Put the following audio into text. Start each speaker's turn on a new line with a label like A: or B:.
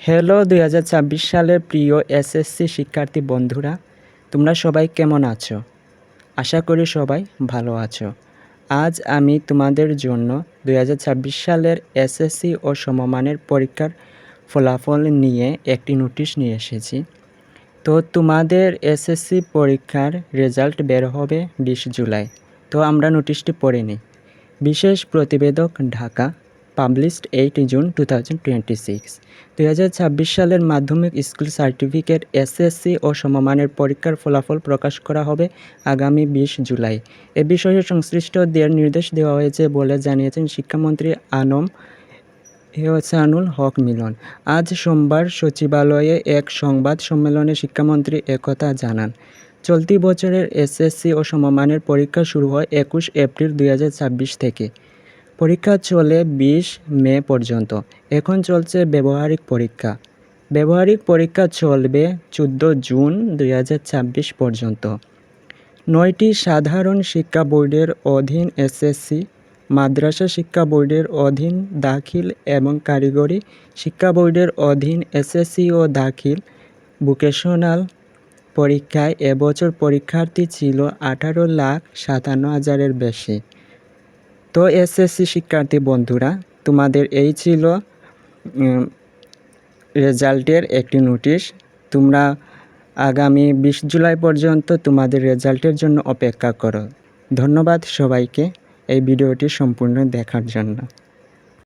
A: Hello 2026 সালের প্রিয় SSC শিক্ষার্থী বন্ধুরা, তোমরা সবাই কেমন আছো? আশা করি সবাই ভালো আছো। আজ আমি তোমাদের জন্য 2026 সালের এসএসসি ও সমমানের পরীক্ষার ফলাফল নিয়ে একটি নোটিশ নিয়ে এসেছি। তো তোমাদের এসএসসি পরীক্ষার রেজাল্ট বের হবে 20 জুলাই। তো আমরা নোটিশটি পড়ে নিই। বিশেষ প্রতিবেদক, ঢাকা, পাবলিশড 8 জুন 2026। 2026 সালের মাধ্যমিক স্কুল সার্টিফিকেট, এসএসসি ও সমমানের পরীক্ষার ফলাফল প্রকাশ করা হবে আগামী 20 জুলাই। এ বিষয়ে সংশ্লিষ্টদের নির্দেশ দেওয়া হয়েছে বলে জানিয়েছেন শিক্ষামন্ত্রী আনম এহসানুল হক মিলন। আজ সোমবার সচিবালয়ে এক সংবাদ সম্মেলনে শিক্ষামন্ত্রী একথা জানান। চলতি বছরের এসএসসি ও সমমানের পরীক্ষা শুরু হয় 21 এপ্রিল 2026 থেকে। পরীক্ষা চলে 20 মে পর্যন্ত। এখন চলছে ব্যবহারিক পরীক্ষা। ব্যবহারিক পরীক্ষা চলবে 14 জুন 2026 পর্যন্ত। 9টি সাধারণ শিক্ষা বোর্ডের অধীন এসএসসি, মাদ্রাসা শিক্ষা বোর্ডের অধীন দাখিল এবং কারিগরি শিক্ষা বোর্ডের অধীন এসএসসি ও দাখিল ভোকেশনাল পরীক্ষায় এবছর পরীক্ষার্থী ছিল 18,57,000-এর বেশি। তো এসএসসি শিক্ষার্থী বন্ধুরা, তোমাদের এই ছিল রেজাল্টের একটি নোটিশ। তোমরা আগামী 20 জুলাই পর্যন্ত তোমাদের রেজাল্টের জন্য অপেক্ষা করো। ধন্যবাদ সবাইকে এই ভিডিওটি সম্পূর্ণ দেখার জন্য।